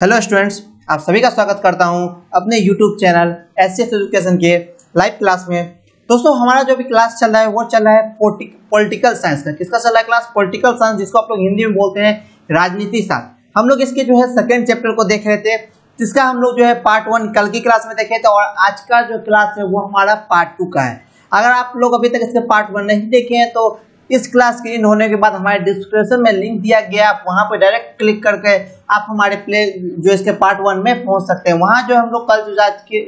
Hello students, आप सभी का स्वागत करता हूं अपने यूट्यूब चैनल एससीएस एजुकेशन के लाइव क्लास में। दोस्तों, हमारा जो भी क्लास चल रहा है वो चल रहा है पॉलिटिकल साइंस का। किसका चल रहा है क्लास? पॉलिटिकल साइंस, जिसको आप लोग हिंदी में बोलते हैं राजनीति शास्त्र। हम लोग इसके जो है सेकेंड चैप्टर को देख रहे थे, जिसका हम लोग जो है पार्ट 1 कल की क्लास में देखे थे, और आज का जो क्लास है वो हमारा पार्ट 2 का है। अगर आप लोग अभी तक इसके पार्ट 1 नहीं देखे हैं तो इस क्लास के इन होने के बाद हमारे डिस्क्रिप्शन में लिंक दिया गया, आप वहां पर डायरेक्ट क्लिक करके आप हमारे प्ले जो इसके पार्ट 1 में पहुंच सकते हैं। वहां जो हम लोग कल जो आज के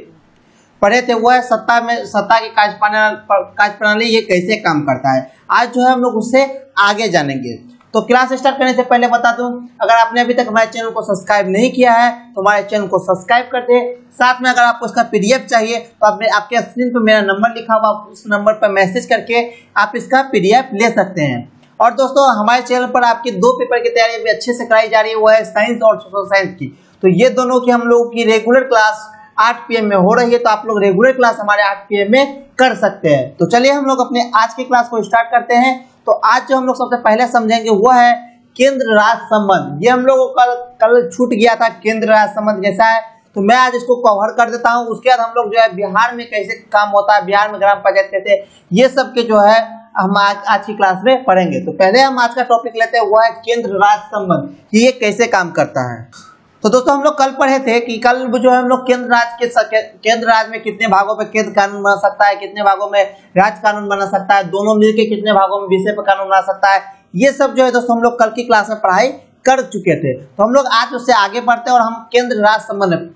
पढ़े थे वो है सत्ता की कार्यप्रणाली ये कैसे काम करता है। आज जो है हम लोग उससे आगे जानेंगे। तो क्लास स्टार्ट करने से पहले बता दूं, अगर आपने अभी तक हमारे चैनल को सब्सक्राइब नहीं किया है तो हमारे चैनल को सब्सक्राइब कर दे। साथ में अगर आपको इसका पीडीएफ चाहिए तो आपके स्क्रीन पर मेरा नंबर लिखा हुआ, उस नंबर पर मैसेज करके आप इसका पीडीएफ ले सकते हैं। और दोस्तों, हमारे चैनल पर आपकी 2 पेपर की तैयारी भी अच्छे से कराई जा रही है, वो है साइंस और सोशल साइंस की। तो ये दोनों की हम लोगों की रेगुलर क्लास 8 PM में हो रही है, तो आप लोग रेगुलर क्लास हमारे 8 PM में कर सकते हैं। तो चलिए हम लोग अपने आज की क्लास को स्टार्ट करते हैं। तो आज जो हम लोग सबसे पहले समझेंगे वो है केंद्र राज्य संबंध। ये हम लोगों को कल छूट गया था, केंद्र राज्य संबंध कैसा है, तो मैं आज इसको कवर कर देता हूं। उसके बाद हम लोग जो है बिहार में कैसे काम होता है, बिहार में ग्राम पंचायत कैसे, ये सब के जो है हम आज की क्लास में पढ़ेंगे। तो पहले हम आज का टॉपिक लेते हैं, वो है केंद्र राज्य संबंध, कि ये कैसे काम करता है। तो दोस्तों, हम लोग कल पढ़े थे कि कल जो है हम लोग केंद्र राज्य में कितने भागों पे केंद्र कानून बना सकता है, कितने भागों में राज्य कानून बना सकता है, दोनों मिलकर कितने भागों में विषय पर कानून बना सकता है, ये सब जो है दोस्तों हम लोग कल की क्लास में पढ़ाई कर चुके थे। तो हम लोग आज उससे आगे बढ़ते हैं और हम केंद्र राज्य संबंध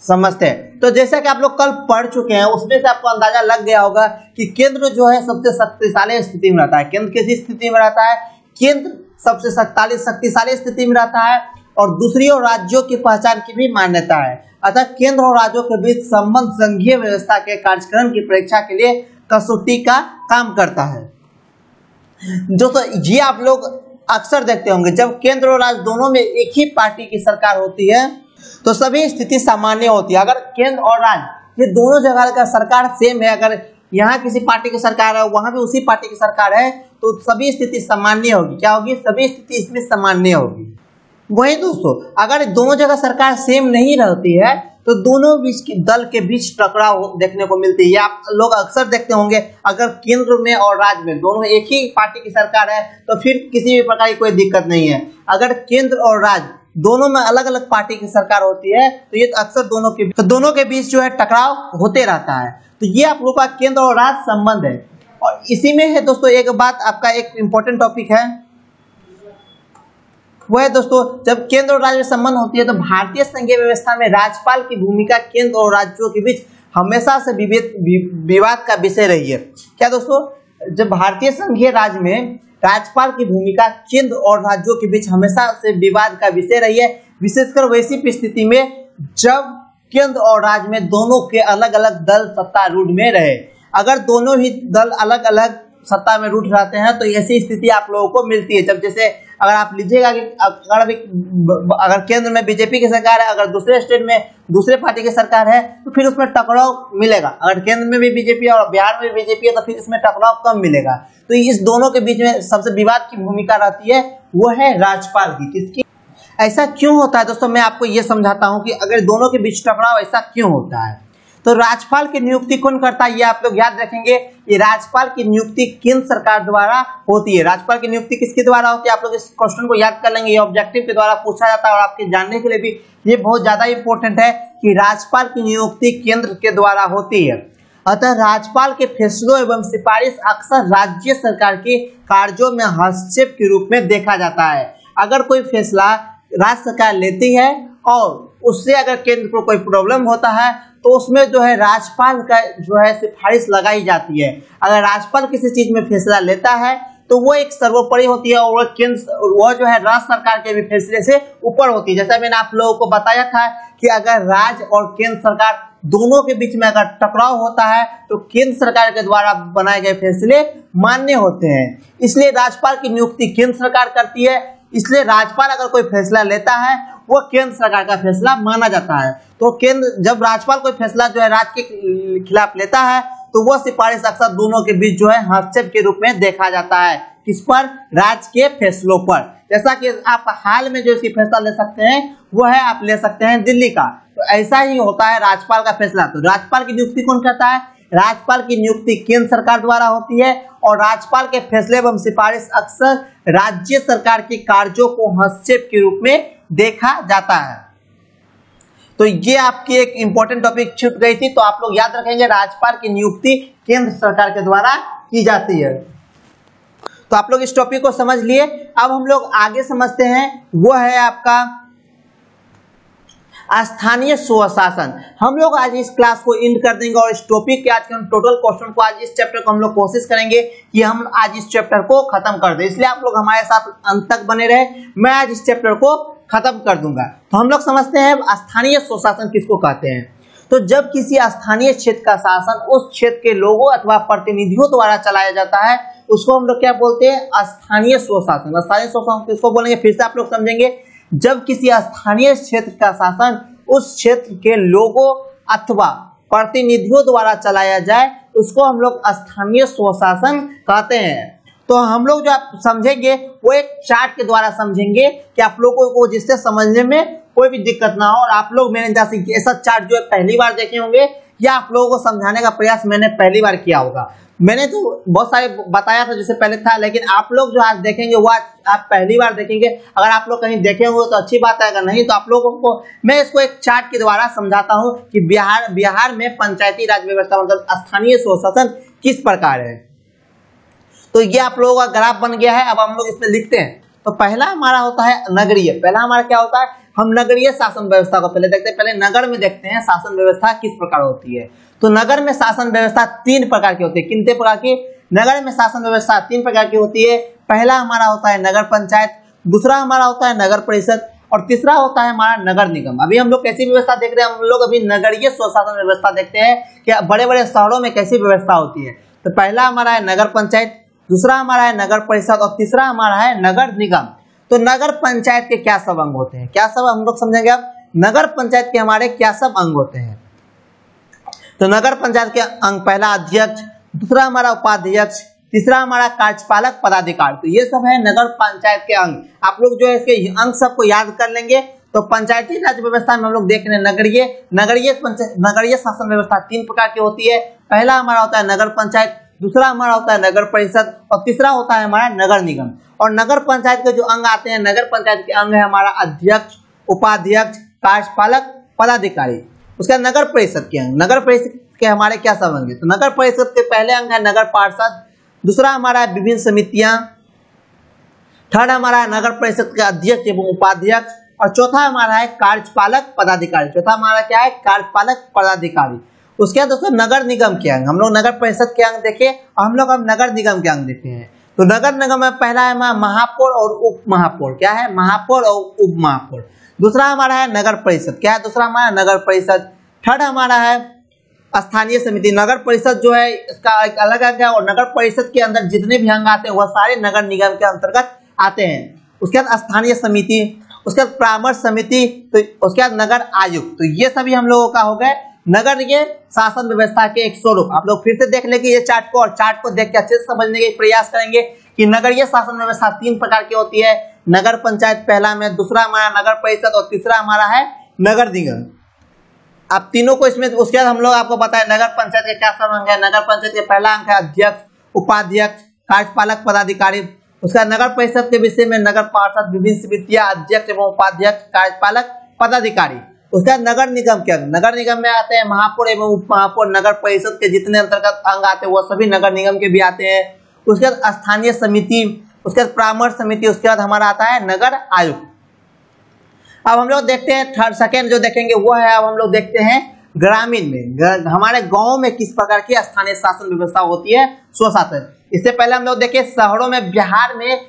समझते हैं। तो जैसा कि आप लोग कल पढ़ चुके हैं, उसमें से आपको अंदाजा लग गया होगा कि केंद्र जो है सबसे शक्तिशाली स्थिति में रहता है। केंद्र किसी स्थिति में रहता है? केंद्र सबसे शक्तिशाली स्थिति में रहता है, और दूसरी ओर राज्यों की पहचान की भी मान्यता है। अतः केंद्र और राज्यों के बीच संबंध संघीय व्यवस्था के कार्यक्रम की परीक्षा के लिए कसौटी का काम करता है। दोस्तों, ये आप लोग अक्सर देखते होंगे, जब केंद्र और राज्य दोनों में एक ही पार्टी की सरकार होती है तो सभी स्थिति सामान्य होती है। अगर केंद्र और राज्य ये दोनों जगह का सरकार सेम है, अगर यहाँ किसी पार्टी की सरकार है वहां भी उसी पार्टी की सरकार है, तो सभी स्थिति सामान्य होगी। क्या होगी? सभी स्थिति इसमें सामान्य होगी। वही दोस्तों, अगर दोनों जगह सरकार सेम नहीं रहती है तो दोनों दल के बीच टकराव देखने को मिलती है। आप लोग अक्सर देखते होंगे, अगर केंद्र में और राज्य में दोनों एक ही पार्टी की सरकार है तो फिर किसी भी प्रकार की कोई दिक्कत नहीं है। अगर केंद्र और राज्य दोनों में अलग अलग पार्टी की सरकार होती है तो ये अक्सर दोनों के बीच जो है टकराव होते रहता है। तो ये आप लोगों का केंद्र और राज्य संबंध है। और इसी में है दोस्तों एक बात, आपका एक इंपॉर्टेंट टॉपिक है, वो है दोस्तों, जब केंद्र और राज्य में संबंध होती है तो भारतीय संघीय व्यवस्था में राज्यपाल की भूमिका केंद्र और राज्यों के बीच हमेशा से विवाद का विषय रही है। क्या दोस्तों? जब भारतीय संघीय राज्य में राज्यपाल की भूमिका केंद्र और राज्यों के बीच हमेशा से विवाद का विषय रही है, विशेषकर वैसी स्थिति में जब केंद्र और राज्य में दोनों के अलग अलग दल सत्तारूढ़ में रहे। अगर दोनों ही दल अलग अलग सत्ता में रूठ जाते हैं तो ऐसी स्थिति आप लोगों को मिलती है। जब जैसे अगर आप लीजिएगा कि अगर केंद्र में बीजेपी की सरकार है, अगर दूसरे स्टेट में दूसरे पार्टी की सरकार है तो फिर उसमें टकराव मिलेगा। अगर केंद्र में भी बीजेपी है और बिहार में भी बीजेपी है तो फिर इसमें टकराव कम मिलेगा। तो इस दोनों के बीच में सबसे विवाद की भूमिका रहती है, वो है राज्यपाल की। किसकी? ऐसा क्यों होता है दोस्तों, मैं आपको ये समझाता हूँ कि अगर दोनों के बीच टकराव ऐसा क्यों होता है। तो राज्यपाल की नियुक्ति कौन करता है, ये आप लोग याद रखेंगे। ये राज्यपाल की नियुक्ति केंद्र सरकार द्वारा होती है। राज्यपाल की नियुक्ति किसके द्वारा होती है? आप लोग इस क्वेश्चन को याद कर लेंगे, ये ऑब्जेक्टिव के द्वारा पूछा जाता है और आपके जानने के लिए भी ये बहुत ज्यादा इंपॉर्टेंट है कि राज्यपाल की नियुक्ति केंद्र के द्वारा होती है। अतः राज्यपाल के फैसलों एवं सिफारिश अक्सर राज्य सरकार के कार्यों में हस्तक्षेप के रूप में देखा जाता है। अगर कोई फैसला राज्य सरकार लेती है और उससे अगर केंद्र को कोई प्रॉब्लम होता है तो उसमें जो है राज्यपाल का जो है सिफारिश लगाई जाती है। अगर राज्यपाल किसी चीज में फैसला लेता है तो वो एक सर्वोपरि होती है और वो जो है राज्य सरकार के भी फैसले से ऊपर होती है। जैसा मैंने आप लोगों को बताया था कि अगर राज्य और केंद्र सरकार दोनों के बीच में अगर टकराव होता है तो केंद्र सरकार के द्वारा बनाए गए फैसले मान्य होते हैं। इसलिए राज्यपाल की नियुक्ति केंद्र सरकार करती है। इसलिए राज्यपाल अगर कोई फैसला लेता है वो केंद्र सरकार का फैसला माना जाता है। तो जब राज्यपाल कोई फैसला जो है राज्य के खिलाफ लेता है तो वो सिफारिश अक्सर दोनों के बीच जो है हस्तक्षेप के रूप में देखा जाता है। किस पर? राज्य के फैसलों पर। जैसा कि आप हाल में जो इसकी फैसला ले सकते हैं वो है, आप ले सकते हैं दिल्ली का। तो ऐसा ही होता है राज्यपाल का फैसला। तो राज्यपाल की नियुक्ति कौन करता है? राज्यपाल की नियुक्ति केंद्र सरकार द्वारा होती है और राज्यपाल के फैसले एवं सिफारिश अक्सर राज्य सरकार के कार्यों को हस्तक्षेप के रूप में देखा जाता है। तो ये आपकी एक इंपॉर्टेंट टॉपिक छूट गई थी, तो आप लोग याद रखेंगे राज्यपाल की नियुक्ति केंद्र सरकार के द्वारा की जाती है। तो आप लोग इस टॉपिक को समझ लिए। अब हम लोग आगे समझते हैं, वो है आपका स्थानीय स्वशासन। हम लोग आज इस क्लास को एंड कर देंगे और इस टॉपिक के आज के हम टोटल क्वेश्चन को, आज इस चैप्टर को हम लोग कोशिश करेंगे कि हम आज इस चैप्टर को खत्म कर दें, इसलिए आप लोग हमारे साथ अंत तक बने रहे। मैं आज इस चैप्टर को खत्म कर दूंगा। तो हम लोग समझते हैं स्थानीय स्वशासन किसको कहते हैं। तो जब किसी स्थानीय क्षेत्र का शासन उस क्षेत्र के लोगों अथवा प्रतिनिधियों द्वारा चलाया जाता है, उसको हम लोग क्या बोलते हैं? स्थानीय स्वशासन। स्थानीय स्वशासन किसको बोलेंगे? फिर से आप लोग समझेंगे। जब किसी स्थानीय क्षेत्र का शासन उस क्षेत्र के लोगों अथवा प्रतिनिधियों द्वारा चलाया जाए, उसको हम लोग स्थानीय स्वशासन कहते हैं। तो हम लोग जो आप समझेंगे वो एक चार्ट के द्वारा समझेंगे कि आप लोगों को जिससे समझने में कोई भी दिक्कत ना हो। और आप लोग मैंने जैसे ऐसा चार्ट जो है पहली बार देखे होंगे या आप लोगों को समझाने का प्रयास मैंने पहली बार किया होगा। मैंने तो बहुत सारे बताया था जिससे पहले था, लेकिन आप लोग जो आज देखेंगे वो आज आप पहली बार देखेंगे। अगर आप लोग कहीं देखे होंगे तो अच्छी बात है, अगर नहीं तो आप लोगों को मैं इसको एक चार्ट के द्वारा समझाता हूँ कि बिहार में पंचायती राज व्यवस्था मतलब स्थानीय स्वशासन किस प्रकार है। तो ये आप लोगों का ग्राफ बन गया है। अब हम लोग इसमें लिखते हैं। तो पहला हमारा होता है नगरीय। पहला हमारा क्या होता है? हम नगरीय शासन व्यवस्था को पहले देखते हैं। पहले नगर में देखते हैं शासन व्यवस्था किस प्रकार होती है। तो नगर में शासन व्यवस्था 3 प्रकार की होती है। कितने प्रकार की? नगर में शासन व्यवस्था 3 प्रकार की होती है। पहला हमारा होता है नगर पंचायत, दूसरा हमारा होता है नगर परिषद और तीसरा होता है हमारा नगर निगम। अभी हम लोग कैसी व्यवस्था देख रहे हैं? हम लोग अभी नगरीय स्वशासन व्यवस्था देखते हैं कि बड़े बड़े शहरों में कैसी व्यवस्था होती है। तो पहला हमारा है नगर पंचायत, दूसरा हमारा है नगर परिषद और तीसरा हमारा है नगर निगम। तो नगर पंचायत के क्या सब अंग होते हैं? क्या सब हम लोग समझेंगे अब। नगर पंचायत के हमारे क्या सब अंग होते हैं? तो नगर पंचायत के अंग, पहला अध्यक्ष, दूसरा हमारा उपाध्यक्ष, तीसरा हमारा कार्यपालक पदाधिकारी। तो ये सब है नगर पंचायत के अंग। आप लोग जो है इसके अंग सबको याद कर लेंगे। तो पंचायती राज व्यवस्था में हम लोग देख रहे हैं नगरीय शासन व्यवस्था 3 प्रकार की होती है। पहला हमारा होता है नगर पंचायत, दूसरा हमारा होता है नगर परिषद और तीसरा होता है हमारा नगर निगम। और नगर पंचायत के जो अंग आते हैं, नगर पंचायत के अंग है हमारा अध्यक्ष, उपाध्यक्ष, कार्यपालक, पदाधिकारी। उसका नगर परिषद के अंग, नगर परिषद के हमारे क्या सब अंग है? तो नगर परिषद के पहले अंग है नगर पार्षद, दूसरा हमारा है विभिन्न समितियां, थर्ड हमारा है नगर परिषद के अध्यक्ष एवं उपाध्यक्ष और चौथा हमारा है कार्यपालक पदाधिकारी। चौथा हमारा क्या है? कार्यपालक पदाधिकारी। उसके बाद दोस्तों नगर निगम के अंग, हम लोग नगर परिषद के अंग देखे और हम लोग अब नगर निगम के अंग देखते हैं। तो नगर निगम में पहला है महापौर और उप महापौर। क्या है? महापौर और उप महापौर। दूसरा हमारा है नगर परिषद। क्या है दूसरा हमारा? नगर परिषद। थर्ड हमारा है स्थानीय समिति। नगर परिषद जो है इसका एक अलग अंग है और नगर परिषद के अंदर जितने भी अंग आते हैं वह सारे नगर निगम के अंतर्गत आते हैं। उसके बाद स्थानीय समिति, उसके बाद परामर्श समिति, तो उसके बाद नगर आयुक्त। तो ये सभी हम लोगों का हो गए नगरीय शासन व्यवस्था के एक स्वरूप। आप लोग फिर से देख लेंगे ये चार्ट को और चार्ट को देख के अच्छे से समझने के प्रयास करेंगे कि नगरीय शासन व्यवस्था 3 प्रकार की होती है। नगर पंचायत पहला में, दूसरा हमारा नगर परिषद और तीसरा हमारा है नगर निगम। आप तीनों को इसमें, उसके बाद हम लोग आपको बताए नगर पंचायत के क्या सब अंग है। नगर पंचायत के पहला अंग है अध्यक्ष, उपाध्यक्ष, कार्यपालक पदाधिकारी। उसका नगर परिषद के विषय में नगर पार्षद, विभिन्न समितियां, अध्यक्ष एवं उपाध्यक्ष, कार्यपालक पदाधिकारी। उसके बाद नगर निगम के अंग, नगर निगम में आते हैं महापौर एवं उप महापौर। नगर परिषद के जितने अंतर्गत अंग आते हैं वो सभी नगर निगम के भी आते हैं। उसके बाद स्थानीय समिति, उसके बाद परामर्श समिति, उसके बाद हमारा आता है नगर आयुक्त। अब हम लोग देखते हैं थर्ड सेकेंड जो देखेंगे वो है, अब हम लोग देखते हैं ग्रामीण में, हमारे गाँव में किस प्रकार की स्थानीय शासन व्यवस्था होती है, स्वशासन। इससे पहले हम लोग देखें शहरों में, बिहार में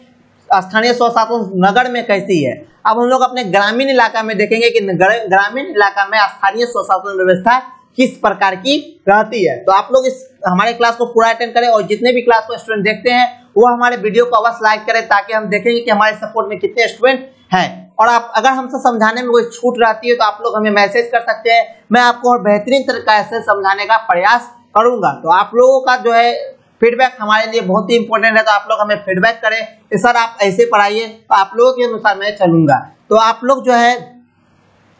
स्थानीय स्वशासन नगर में कैसी है। अब हम लोग अपने ग्रामीण इलाका में देखेंगे कि ग्रामीण इलाका में स्थानीय स्वशासन व्यवस्था किस प्रकार की रहती है। तो आप लोग इस हमारे क्लास को पूरा अटेंड करें और जितने भी क्लास को स्टूडेंट देखते हैं वो हमारे वीडियो को अवश्य लाइक करें ताकि हम देखेंगे कि हमारे सपोर्ट में कितने स्टूडेंट हैं। और आप अगर हमसे समझाने में कोई छूट रहती है तो आप लोग हमें मैसेज कर सकते हैं, मैं आपको और बेहतरीन तरीका से समझाने का प्रयास करूंगा। तो आप लोगों का जो है फीडबैक हमारे लिए बहुत ही इंपॉर्टेंट है, तो आप लोग हमें फीडबैक करें कि सर आप ऐसे पढ़ाइए, तो आप लोगों के अनुसार मैं चलूंगा। तो आप लोग जो है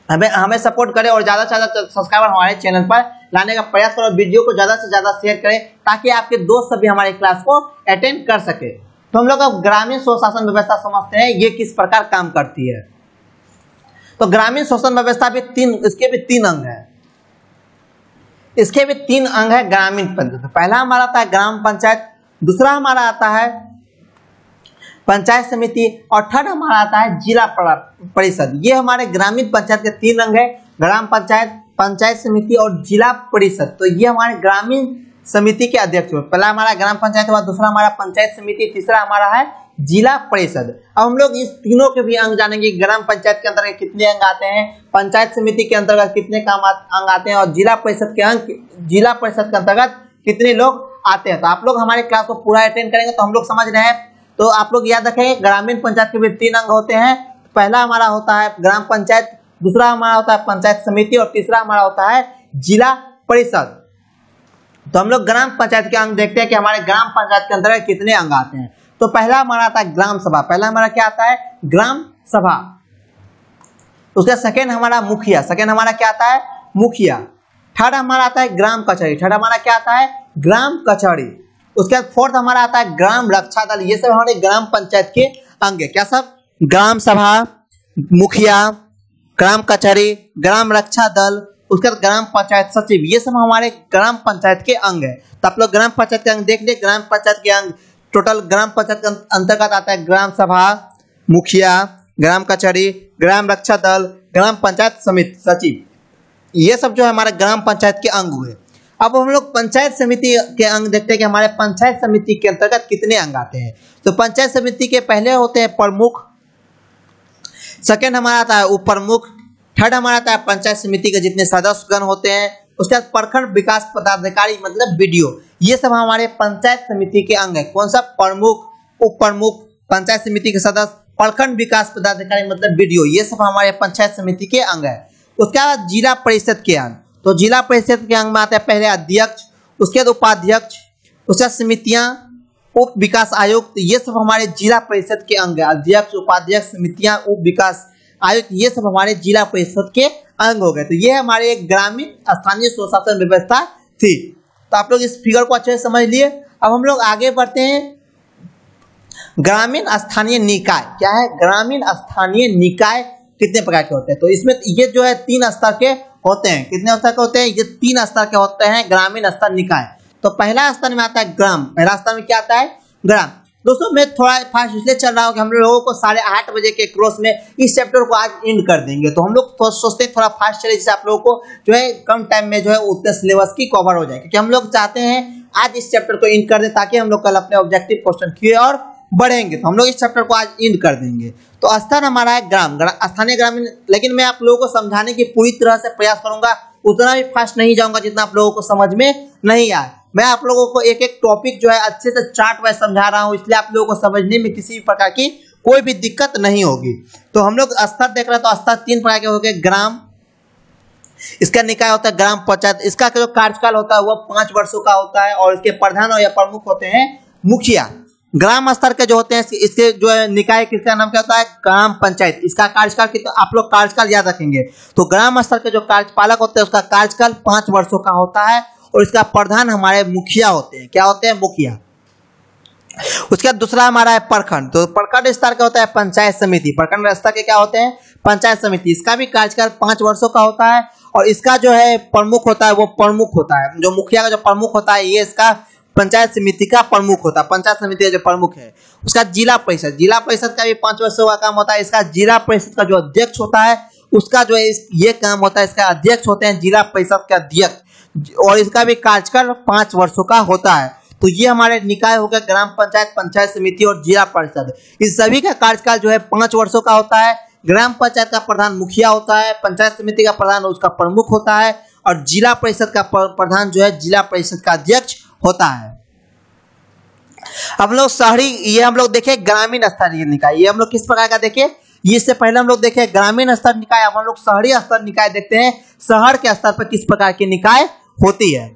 हमें सपोर्ट करें और ज्यादा से ज्यादा सब्सक्राइबर हमारे चैनल पर लाने का प्रयास करो, वीडियो को ज्यादा से ज्यादा शेयर करें ताकि आपके दोस्त सभी हमारे क्लास को अटेंड कर सके। तो हम लोग अब ग्रामीण स्वशासन व्यवस्था समझते हैं ये किस प्रकार काम करती है। तो ग्रामीण शासन व्यवस्था भी इसके भी तीन अंग है, इसके भी तीन अंग है ग्रामीण पंचायत। पहला हमारा आता है ग्राम पंचायत, दूसरा हमारा आता है पंचायत समिति और थर्ड हमारा आता है जिला परिषद। ये हमारे ग्रामीण पंचायत के तीन अंग है, ग्राम पंचायत, पंचायत समिति और जिला परिषद। तो ये हमारे ग्रामीण समिति के अध्यक्ष हुए। पहला हमारा ग्राम पंचायत हुआ, दूसरा हमारा पंचायत समिति, तीसरा हमारा है जिला परिषद। अब हम लोग इस तीनों के भी अंग जानेंगे। ग्राम पंचायत के अंतर्गत कितने अंग आते हैं, पंचायत समिति के अंतर्गत कितने अंग आते हैं और जिला परिषद के अंतर्गत कितने लोग आते हैं। तो आप लोग हमारे क्लास को पूरा अटेंड करेंगे तो हम लोग समझ रहे हैं। तो आप लोग याद रखेंगे ग्रामीण पंचायत के भी तीन अंग होते हैं। पहला हमारा होता है ग्राम पंचायत, दूसरा हमारा होता है पंचायत समिति और तीसरा हमारा होता है जिला परिषद। तो हम लोग ग्राम पंचायत के अंग देखते हैं कि हमारे ग्राम पंचायत के अंतर्गत कितने अंग आते हैं। तो पहला हमारा आता है ग्राम सभा, पहला हमारा क्या आता है ग्राम सभा। उसका सेकेंड हमारा मुखिया, सेकेंड हमारा क्या आता है मुखिया। थर्ड हमारा आता है ग्राम कचहरी, थर्ड हमारा क्या आता है ग्राम कचहरी। उसके बाद फोर्थ हमारा आता है ग्राम रक्षा दल। ये सब हमारे ग्राम पंचायत के अंग है। क्या सब, ग्राम सभा, मुखिया, ग्राम कचहरी, ग्राम रक्षा दल, उसके बाद ग्राम पंचायत सचिव, ये सब हमारे ग्राम पंचायत के अंग है। तो आप लोग ग्राम पंचायत के अंग देख लिए। ग्राम पंचायत के अंग टोटल ग्राम पंचायत के अंतर्गत आता है ग्राम सभा, मुखिया, ग्राम कचहरी, ग्राम रक्षा दल, ग्राम पंचायत समिति सचिव, ये सब जो है हमारे ग्राम पंचायत के अंग हुए। अब हम लोग पंचायत समिति के अंग देखते हैं कि हमारे पंचायत समिति के अंतर्गत कितने अंग आते हैं। तो पंचायत समिति के पहले होते हैं प्रमुख, सेकेंड हमारा आता है उप प्रमुख, थर्ड हमारा आता है पंचायत समिति के जितने सदस्यगण होते हैं, उसके बाद प्रखंड विकास पदाधिकारी मतलब बीडीओ। ये सब हमारे पंचायत समिति के अंग है। कौन सा, प्रमुख, उप प्रमुख, पंचायत समिति के सदस्य, प्रखंड विकास पदाधिकारी मतलब बीडीओ, ये सब हमारे पंचायत समिति के अंग है। उसके बाद जिला परिषद के अंग, तो जिला परिषद के अंग में आते हैं पहले अध्यक्ष, उसके बाद उपाध्यक्ष, उसके बाद समितियां, उप विकास आयुक्त, ये सब हमारे जिला परिषद के अंग है। अध्यक्ष, उपाध्यक्ष, समितियां, उप विकास आयुक्त, ये सब हमारे जिला परिषद के अंग हो गए। तो ये हमारे एक ग्रामीण स्थानीय स्वशासन व्यवस्था थी। तो आप लोग इस फिगर को अच्छे से समझ लिए। अब हम लोग आगे बढ़ते हैं। ग्रामीण स्थानीय निकाय क्या है, ग्रामीण स्थानीय निकाय कितने प्रकार के होते हैं। तो इसमें ये जो है 3 स्तर के होते हैं। कितने स्तर के होते हैं, ये 3 स्तर के होते हैं ग्रामीण स्तर निकाय। तो पहला स्तर में आता है ग्राम, पहला स्तर में क्या आता है ग्राम। दोस्तों मैं थोड़ा फास्ट इसलिए चल रहा हूँ कि हम लोगों को 8:30 बजे के क्रॉस में इस चैप्टर को आज एंड कर देंगे। तो हम लोग तो सोचते हैं थोड़ा फास्ट चले जिससे आप लोगों को जो है कम टाइम में जो है उतने सिलेबस की कवर हो जाए, क्योंकि हम लोग चाहते हैं आज इस चैप्टर को एंड कर दें ताकि हम लोग कल अपने ऑब्जेक्टिव क्वेश्चन की और बढ़ेंगे। तो हम लोग इस चैप्टर को आज एंड कर देंगे। तो स्तर हमारा है ग्राम, स्थानीय ग्रामीण। लेकिन मैं आप लोगों को समझाने की पूरी तरह से प्रयास करूंगा, उतना भी फास्ट नहीं जाऊंगा जितना आप लोगों को समझ में नहीं आए। मैं आप लोगों को एक एक टॉपिक जो है अच्छे से चार्ट वाइज समझा रहा हूं, इसलिए आप लोगों को समझने में किसी भी प्रकार की कोई भी दिक्कत नहीं होगी। तो हम लोग स्तर देख रहे हैं, तो स्तर 3 प्रकार के हो गए। ग्राम, इसका निकाय होता है ग्राम पंचायत, इसका जो कार्यकाल होता है वो 5 वर्षों का होता है और इसके प्रधान और या प्रमुख होते हैं मुखिया। ग्राम स्तर के जो होते हैं इसके जो है निकाय, किसका नाम क्या होता है ग्राम पंचायत। इसका कार्यकाल कितना, आप लोग कार्यकाल याद रखेंगे। तो ग्राम स्तर के जो कार्यपालक होते हैं उसका कार्यकाल 5 वर्षों का होता है और इसका प्रधान हमारे मुखिया होते हैं। क्या होते हैं, मुखिया। उसके बाद दूसरा हमारा है प्रखंड। तो प्रखंड स्तर का होता है पंचायत समिति। प्रखंड स्तर के क्या होते हैं, पंचायत समिति। इसका भी कार्यकाल 5 वर्षों का होता है और इसका जो है प्रमुख होता है वो प्रमुख होता है। जो मुखिया का जो प्रमुख होता है ये इसका पंचायत समिति का प्रमुख होता है। पंचायत समिति का जो प्रमुख है उसका जिला परिषद, जिला परिषद का भी 5 वर्षों का काम होता है। इसका जिला परिषद का जो अध्यक्ष होता है उसका जो है ये काम होता है, इसका अध्यक्ष होते हैं जिला परिषद के अध्यक्ष और इसका भी कार्यकाल 5 वर्षों का होता है। तो ये हमारे निकाय हो गए ग्राम पंचायत, पंचायत समिति और जिला परिषद। इस सभी का कार्यकाल जो है 5 वर्षों का होता है। ग्राम पंचायत का प्रधान मुखिया होता है, पंचायत समिति का प्रधान उसका प्रमुख होता है और जिला परिषद का प्रधान जो है जिला परिषद का अध्यक्ष होता है। अब लोग शहरी, ये हम लोग देखे ग्रामीण स्तरीय निकाय, ये हम लोग किस प्रकार का देखे, ये इससे पहले हम लोग देखे ग्रामीण स्तर निकाय। अब हम लोग शहरी स्तर निकाय देखते हैं, शहर के स्तर पर किस प्रकार की निकाय होती है।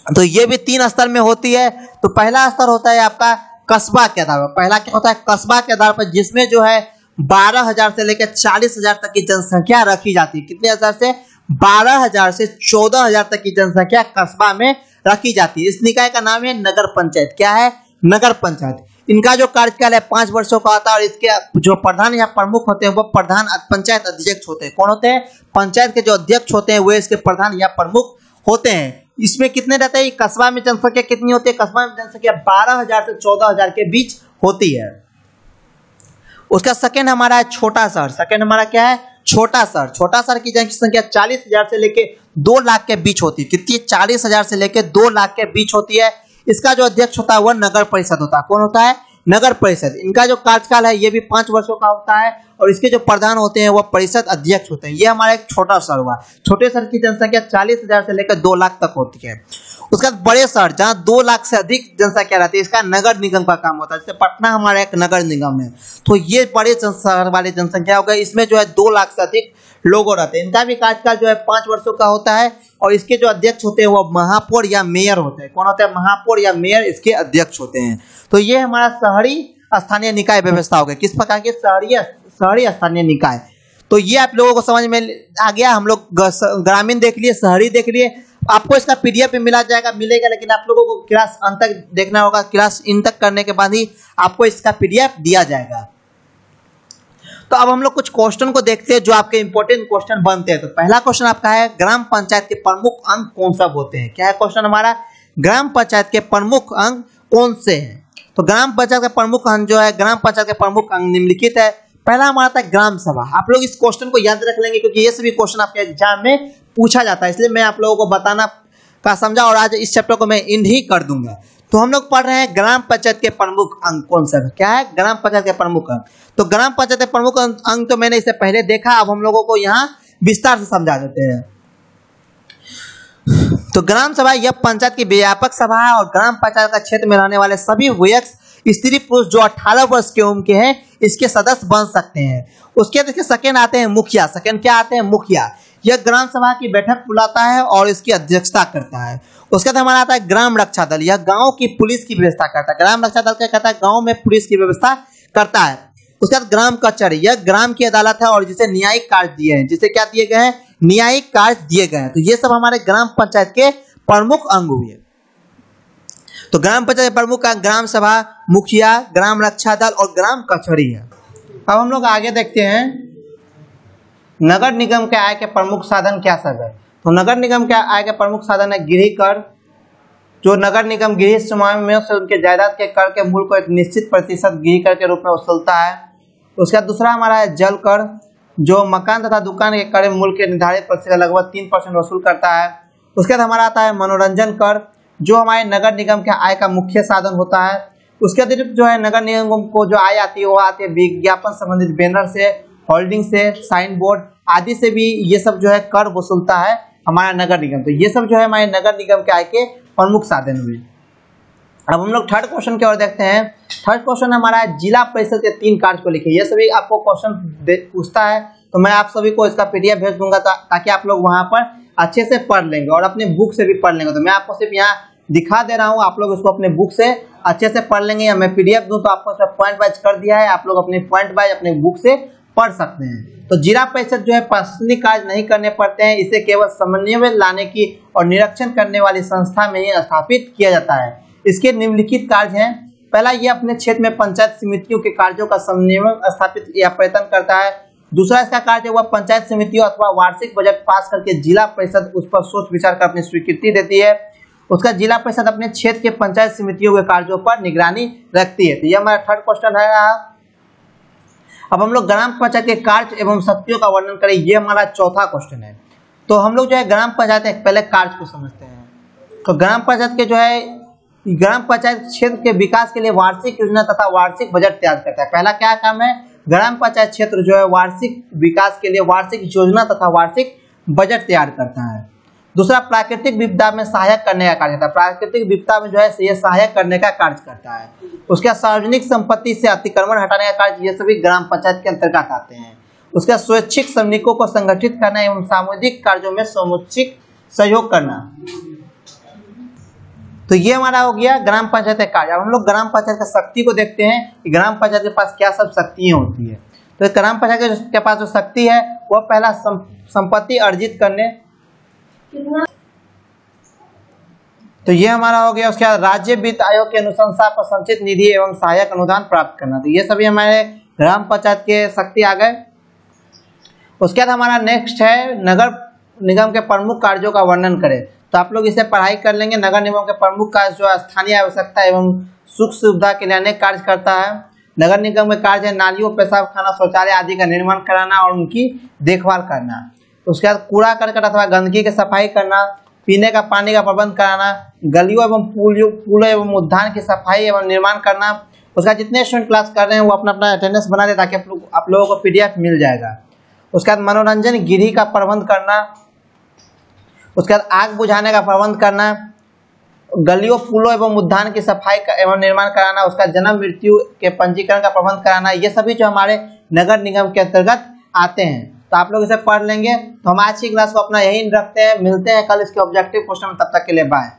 तो ये भी 3 स्तर में होती है। तो पहला स्तर होता है आपका कस्बा के आधार पर। पहला क्या होता है? कस्बा के आधार पर, जिसमें जो है 12,000 से लेकर 40,000 तक की जनसंख्या रखी जाती है। कितने हजार से? 12,000 से 14,000 तक की जनसंख्या कस्बा में रखी जाती है। इस निकाय का नाम है नगर पंचायत। क्या है? नगर पंचायत। इनका जो कार्यकाल है 5 वर्षों का होता है और इसके जो प्रधान या प्रमुख होते हैं वो प्रधान पंचायत अध्यक्ष होते हैं। कौन होते हैं? पंचायत के जो अध्यक्ष होते हैं वो इसके प्रधान या प्रमुख होते हैं। इसमें कितने रहते हैं? कस्बा में जनसंख्या कितनी होती है? कस्बा में जनसंख्या 12,000 से 14,000 के बीच होती है। उसका सेकंड हमारा है छोटा शहर। सेकंड हमारा क्या है? छोटा शहर। छोटा शहर की जनसंख्या 40,000 से लेके 2 लाख के बीच होती है। कितनी? 40,000 से लेके 2 लाख के बीच होती है। इसका जो अध्यक्ष होता है वह नगर परिषद होता है। कौन होता है? नगर परिषद। इनका जो कार्यकाल है ये भी 5 वर्षों का होता है और इसके जो प्रधान होते हैं वो परिषद अध्यक्ष होते हैं। ये हमारा एक छोटा शहर हुआ। छोटे शहर की जनसंख्या 40,000 से लेकर 2 लाख तक होती है। उसके बाद बड़े शहर जहाँ 2 लाख से अधिक जनसंख्या रहती है, इसका नगर निगम का काम होता है। जैसे पटना हमारा एक नगर निगम है, तो ये बड़े शहर वाले जनसंख्या हो गए। इसमें जो है 2 लाख से अधिक लोग रहते हैं। इनका भी कार्यकाल जो है 5 वर्षों का होता है और इसके जो अध्यक्ष होते हैं वो महापौर या मेयर होते हैं। कौन होते हैं? महापौर या मेयर इसके अध्यक्ष होते हैं। तो ये हमारा शहरी स्थानीय निकाय व्यवस्था हो गई। किस प्रकार के? शहरी स्थानीय निकाय। तो ये आप लोगों को समझ में आ गया। हम लोग ग्रामीण देख लिए, शहरी देख लिए। आपको इसका पीडीएफ भी मिलेगा, लेकिन आप लोगों को क्लास अंत तक देखना होगा। क्लास इन तक करने के बाद ही आपको इसका पीडीएफ दिया जाएगा। तो अब हम लोग कुछ क्वेश्चन को देखते हैं जो आपके इंपॉर्टेंट क्वेश्चन बनते हैं। तो पहला क्वेश्चन आपका है ग्राम पंचायत के प्रमुख अंग कौन सा होते हैं? क्या है क्वेश्चन हमारा? ग्राम पंचायत के प्रमुख अंग कौन से हैं? तो ग्राम पंचायत का प्रमुख अंग जो है, ग्राम पंचायत के प्रमुख अंग निम्नलिखित है। पहला हमारा था ग्राम सभा। आप लोग इस क्वेश्चन को याद रख लेंगे क्योंकि ये सभी क्वेश्चन आपके एग्जाम में पूछा जाता है, इसलिए मैं आप लोगों को बताना का समझा और आज इस चैप्टर को मैं इन ही कर दूंगा। तो हम लोग पढ़ रहे हैं ग्राम पंचायत के प्रमुख अंग कौन सा है? क्या है? ग्राम पंचायत के प्रमुख अंग। तो ग्राम पंचायत के प्रमुख अंग तो मैंने इससे पहले देखा, अब हम लोगों को यहाँ विस्तार से समझा देते हैं। तो ग्राम सभा यह पंचायत की व्यापक सभा है और ग्राम पंचायत का क्षेत्र में रहने वाले सभी वयस्क स्त्री पुरुष जो 18 वर्ष के उम्र के हैं इसके सदस्य बन सकते हैं। उसके देखिए सेकंड आते हैं मुखिया। सेकंड क्या आते हैं? मुखिया। यह ग्राम सभा की बैठक बुलाता है और इसकी अध्यक्षता करता है। उसके बाद हमारा आता है ग्राम रक्षा दल। यह गांव की पुलिस की व्यवस्था करता है। ग्राम रक्षा दल क्या करता है? गांव में पुलिस की व्यवस्था करता है। उसके बाद ग्राम कचहरी। यह ग्राम की अदालत है और जिसे न्यायिक कार्य दिए हैं। जिसे क्या दिए गए हैं? न्यायिक कार्य दिए गए हैं। तो ये सब हमारे ग्राम पंचायत के प्रमुख अंग हुए। तो ग्राम पंचायत प्रमुख अंग ग्राम सभा, मुखिया, ग्राम रक्षा दल और ग्राम कचहरी है। अब हम लोग आगे देखते हैं नगर निगम के आय के प्रमुख साधन क्या सब है। तो नगर निगम के आय के प्रमुख साधन है गृह कर। जो नगर निगम गृह समूह से उनके जायदाद के कर के मूल को एक निश्चित प्रतिशत गृह कर के रूप में वसूलता है। उसका दूसरा हमारा है जल कर, जो मकान तथा दुकान के कर मूल के निर्धारित प्रतिशत लगभग 3% वसूल करता है। उसके बाद हमारा आता है मनोरंजन कर, जो हमारे नगर निगम के आय का मुख्य साधन होता है। उसके अतिरिक्त जो है नगर निगम को जो आय आती है वो आती है विज्ञापन संबंधित बैनर से, होल्डिंग से, साइन बोर्ड आदि से भी ये सब जो है कर वसूलता है हमारा नगर निगम। तो ये सब जो है हमारे नगर निगम के आय के प्रमुख साधन हुए। अब हम लोग थर्ड क्वेश्चन की ओर देखते हैं। थर्ड क्वेश्चन हमारा है जिला परिषद के 3 कार्य को लिखिए। ये सभी आपको क्वेश्चन पूछता है, तो मैं आप सभी को इसका पीडीएफ भेज दूंगा ताकि आप लोग वहां पर अच्छे से पढ़ लेंगे और अपने बुक से भी पढ़ लेंगे। तो मैं आपको सिर्फ यहाँ दिखा दे रहा हूँ, आप लोग इसको अपने बुक से अच्छे से पढ़ लेंगे। या मैं पीडीएफ दूं तो आपको इसका पॉइंट वाइज कर दिया है, आप लोग अपने पॉइंट वाइज अपने बुक से पढ़ सकते हैं। तो जिला परिषद जो है प्रशासनिक कार्य नहीं करने पड़ते हैं, इसे केवल समन्वय में लाने की और निरीक्षण करने वाली संस्था में ही स्थापित किया जाता है। इसके निम्नलिखित कार्य हैं। पहला, ये अपने क्षेत्र में पंचायत समितियों के कार्यों का समन्वय स्थापित या प्रयत्न करता है। दूसरा इसका कार्य वह पंचायत समितियों अथवा वार्षिक बजट पास करके जिला परिषद उस पर सोच विचार कर अपनी स्वीकृति देती है। उसका जिला परिषद अपने क्षेत्र के पंचायत समितियों के कार्यों पर निगरानी रखती है। तो यह हमारा थर्ड क्वेश्चन है। अब हम लोग ग्राम पंचायत के कार्य एवं शक्तियों का वर्णन करें, ये हमारा चौथा क्वेश्चन है। तो हम लोग जो है ग्राम पंचायत पहले कार्य को समझते हैं। तो ग्राम पंचायत के जो है ग्राम पंचायत क्षेत्र के विकास के लिए वार्षिक योजना तथा वार्षिक बजट तैयार करता है। पहला क्या काम है? ग्राम पंचायत क्षेत्र जो है वार्षिक विकास के लिए वार्षिक योजना तथा वार्षिक बजट तैयार करता है। दूसरा, प्राकृतिक विपदा में सहायक करने का कार्य करता है। प्राकृतिक विपदा में जो है ये सहायक करने का कार्य करता है। उसका सार्वजनिक संपत्ति से अतिक्रमण हटाने का कार्य, ये सभी ग्राम पंचायत के अंतर्गत आते हैं। उसका स्वैच्छिक श्रमिकों को संगठित करना एवं सामुदायिक कार्यों में समुचित सहयोग करना। तो ये हमारा हो गया ग्राम पंचायत का कार्य। अब हम लोग ग्राम पंचायत की शक्ति को देखते हैं कि ग्राम पंचायत के पास क्या सब शक्तियाँ होती है। तो ग्राम पंचायत के पास जो शक्ति है वह पहला संपत्ति अर्जित करने, तो ये हमारा हो गया। उसके बाद राज्य वित्त आयोग के अनुशंसा पर संचित निधि एवं सहायक अनुदान प्राप्त करना, तो ये सभी हमारे ग्राम पंचायत के शक्ति आ गए। उसके बाद हमारा नेक्स्ट है नगर निगम के प्रमुख कार्यों का वर्णन करें। तो आप लोग इसे पढ़ाई कर लेंगे। नगर निगम के प्रमुख कार्य जो स्थानीय आवश्यकता एवं सुख सुविधा के लिए अनेक कार्य करता है। नगर निगम में कार्य है नालियों, पेशाब खाना, शौचालय आदि का निर्माण कराना और उनकी देखभाल करना। उसके बाद कूड़ा करकट अथवा गंदगी की सफाई करना, पीने का पानी का प्रबंध कराना, गलियों एवं पुलों एवं उद्यान की सफाई एवं निर्माण करना। उसका जितने स्टूडेंट क्लास कर रहे हैं वो अपना अपना अटेंडेंस बना दे ताकि आप लोगों को पीडीएफ मिल जाएगा। उसके बाद मनोरंजन गृह का प्रबंध करना, उसके बाद आग बुझाने का प्रबंध करना, गलियों पुलों एवं उद्यान की सफाई एवं निर्माण कराना, उसका जन्म मृत्यु के पंजीकरण का प्रबंध कराना, ये सभी जो हमारे नगर निगम के अंतर्गत आते हैं। तो आप लोग इसे पढ़ लेंगे। तो हम आज की क्लास को अपना यही रखते हैं, मिलते हैं कल इसके ऑब्जेक्टिव क्वेश्चन में, तब तक के लिए बाय।